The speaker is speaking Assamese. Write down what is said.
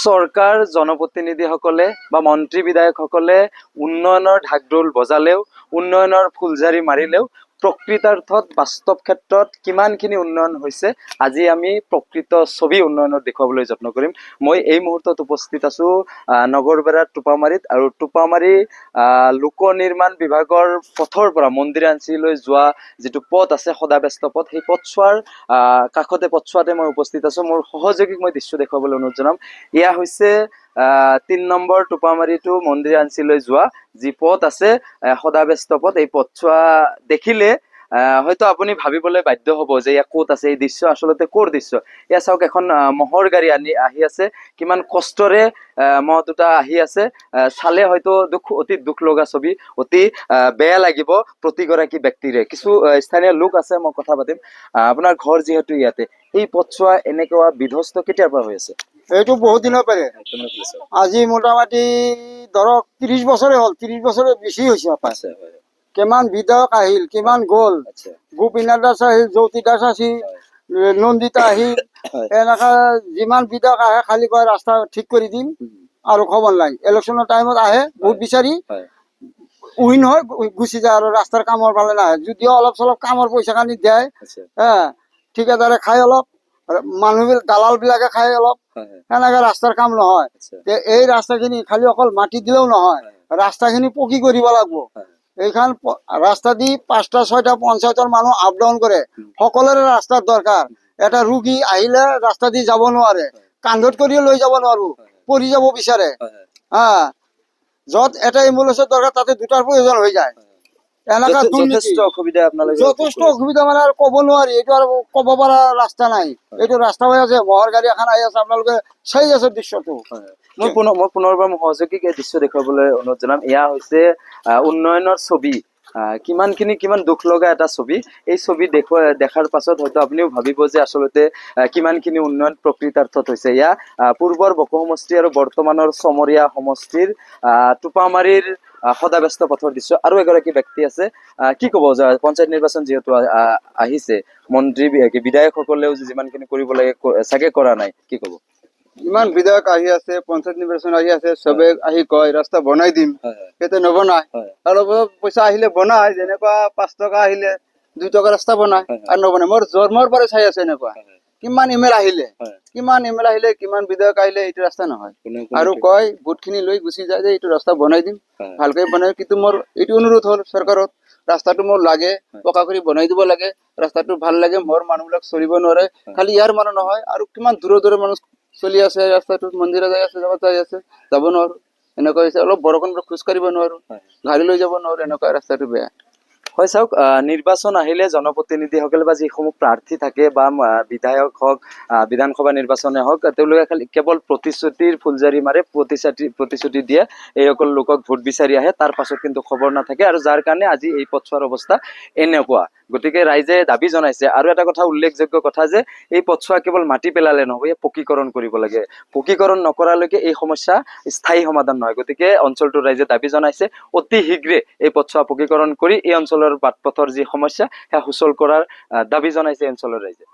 চৰকাৰ জনপ্ৰতিনিধিসকলে বা মন্ত্ৰী বিধায়কসকলে উন্নয়নৰ ঢাকঢোল বজালেও উন্নয়নৰ ফুলজাৰি মাৰিলেও প্ৰকৃতাৰ্থত বাস্তৱ ক্ষেত্ৰত কিমানখিনি উন্নয়ন হৈছে আজি আমি প্ৰকৃত ছবি উন্নয়নত দেখুৱাবলৈ যত্ন কৰিম। মই এই মুহূৰ্তত উপস্থিত আছো নগৰবেৰাৰ টোপামাৰীত আৰু টোপামাৰী লোক নিৰ্মাণ বিভাগৰ পথৰ পৰা মন্দিৰাঞ্চীলৈ যোৱা যিটো পথ আছে সদাব্যস্ত পথ, সেই পথছোৱাৰ কাষতে পথছোৱাতে মই উপস্থিত আছো। মোৰ সহযোগীক মই দৃশ্য দেখুৱাবলৈ অনুৰোধ জনাম। এয়া হৈছে ৩ নম্বৰ টোপামাৰী টু মন্দিৰাঞ্চীলৈ যোৱা যি পথ আছে সদাব্যস্ত পথ। এই পথছোৱা দেখিলে হয়তো আপুনি ভাবিবলৈ বাধ্য হ'ব যে এয়া ক'ত আছে, এই দৃশ্য আচলতে ক'ৰ দৃশ্য। এয়া চাওক, এখন মহৰ গাড়ী আহি আছে, কিমান কষ্টৰে মহ দুটা আহি আছে। চালে হয়তো অতি দুখ লগা ছবি, অতি বেয়া লাগিব প্ৰতিগৰাকী ব্যক্তিৰে। কিছু স্থানীয় লোক আছে, মই কথা পাতিম। আপোনাৰ ঘৰ যিহেতু ইয়াতে, এই পথছোৱা এনেকুৱা বিধ্বস্ত কেতিয়াৰ পৰা হৈ আছে? এইটো বহুত দিনৰ পাৰে, আজি মোটামুটি ধৰক 30 বছৰে হ'ল, 30 বছৰে বেছি হৈছে। কিমান বিধায়ক আহিল, কিমান গ'ল, গোপীনাথ দাস আহিল, জ্যোতি দাস আহিল, নন্দিতা আহিল, এনেকা যিমান বিধায়ক আহে খালি কয় ৰাস্তা ঠিক কৰি দিম আৰু খবৰ নাই। ইলেকশ্যনৰ টাইমত আহে ভোট বিচাৰি, উইন হয় গুচি যায় আৰু ৰাস্তাৰ কামৰ ফালে নাহে। যদিও অলপ চলপ কামৰ পইচা কানি দিয়ে, ঠিকাদাৰে খাই অলপ, মানুহবিলাক দালাল বিলাকে খাই অলপ, এনেকে ৰাস্তাৰ কাম নহয়। এই ৰাস্তাখিনি খালি অকল মাটি দিলেও নহয়, ৰাস্তাখিনি পকী কৰিব লাগিব। এইখন ৰাস্তা দি 5টা 6টা পঞ্চায়তৰ মানুহ আপ ডাউন কৰে, সকলোৰে ৰাস্তাৰ দৰকাৰ। এটা ৰোগী আহিলে ৰাস্তা দি যাব নোৱাৰে, কান্ধত কৰিও লৈ যাব নোৱাৰো, পৰি যাব বিচাৰে। য'ত এটা এম্বুলেন্সৰ দৰকাৰ তাতে 2টাৰ প্ৰয়োজন হৈ যায়। এনেকা যথেষ্ট অসুবিধা মানে আৰু ক'ব নোৱাৰি। এইটো আৰু ক'ব পৰা ৰাস্তা নাই। এইটো ৰাস্তা হৈ আছে, মহৰ গাড়ী এখন আহি আছে, আপোনালোকে চাই আছে দৃশ্যটো। মই পুনৰবাৰ মোৰ সহযোগীক এই দৃশ্য দেখুৱাবলৈ অনুৰোধ জনাম। এয়া হৈছে উন্নয়নৰ ছবি, কিমান দুখ লগা এটা ছবি। এই ছবি দেখাৰ পাছত হয়তো আপুনিও ভাবিব যে আচলতে কিমানখিনি উন্নয়ন প্ৰকৃতাৰ্থত হৈছে। এয়া পূৰ্বৰ বকো সমষ্টি আৰু বৰ্তমানৰ চমৰীয়া সমষ্টিৰ টোপামাৰীৰ সদাব্যস্ত পথৰ দৃশ্য। আৰু এগৰাকী ব্যক্তি আছে, কি ক'ব? পঞ্চায়ত নিৰ্বাচন যিহেতু আহিছে, মন্ত্ৰী বিধায়কসকলেও যিমানখিনি কৰিব লাগে চাগে কৰা নাই, কি ক'ব? ইমান বিধায়ক আহি আছে, পঞ্চায়ত নিৰ্বাচন আহি আছে, চবে আহি কয় ৰাস্তা বনাই দিম, সেইটো নবনাই। অলপ পইচা আহিলে বনাই, যেনেকুৱা 5 টকা আহিলে 2 টকা ৰাস্তা বনাই আৰু নবনাই। মোৰ জন্মৰ পৰা চাই আছে এনেকুৱা। কিমান এম এল আহিলে, কিমান বিধায়ক আহিলে, এইটো ৰাস্তা নহয়। আৰু কয় ভোট খিনি লৈ গুচি যায় যে এইটো ৰাস্তা বনাই দিম, ভালকে বনাই। কিন্তু মোৰ এইটো অনুৰোধ হ'ল চৰকাৰত, ৰাস্তাটো মোৰ লাগে, পকা কৰি বনাই দিব লাগে। ৰাস্তাটো ভাল লাগে, মোৰ মানুহবিলাক চলিব নোৱাৰে। খালি ইয়াৰ মানুহ নহয়, আৰু কিমান দূৰৰ মানুহ চলি আছে ৰাস্তাটোত, মন্দিৰত যাই আছে, যাব নোৱাৰো। এনেকুৱা হৈছে, অলপ বৰষুণ খোজ কাঢ়িব নোৱাৰো, গাড়ী লৈ যাব নোৱাৰো, এনেকুৱা ৰাস্তাটো বেয়া। হয়, চাওক, নিৰ্বাচন আহিলে জনপ্ৰতিনিধিসকলে বা যিসমূহ প্ৰাৰ্থী থাকে বা বিধায়ক হওক, বিধানসভা নিৰ্বাচনে হওক, তেওঁলোকে খালি কেৱল প্ৰতিশ্ৰুতিৰ ফুলজাৰি মাৰে, প্ৰতিশ্ৰুতি দিয়ে, এইসকল লোকক ভোট বিচাৰি আহে, তাৰ পাছত কিন্তু খবৰ নাথাকে। আৰু যাৰ কাৰণে আজি এই পথছোৱাৰ অৱস্থা এনেকুৱা। গতিকে ৰাইজে দাবী জনাইছে। আৰু এটা কথা উল্লেখযোগ্য কথা যে এই পথছোৱা কেৱল মাটি পেলালে নহব, পকীকৰণ কৰিব লাগে। পকীকৰণ নকৰালৈকে এই সমস্যা স্থায়ী সমাধান নহয়। গতিকে অঞ্চলটোৰ ৰাইজে দাবী জনাইছে অতি শীঘ্ৰে এই পথছোৱা পকীকৰণ কৰি এই অঞ্চলৰ বাট পথৰ যি সমস্যা সেয়া সুচল কৰাৰ দাবী জনাইছে অঞ্চলৰ ৰাইজে।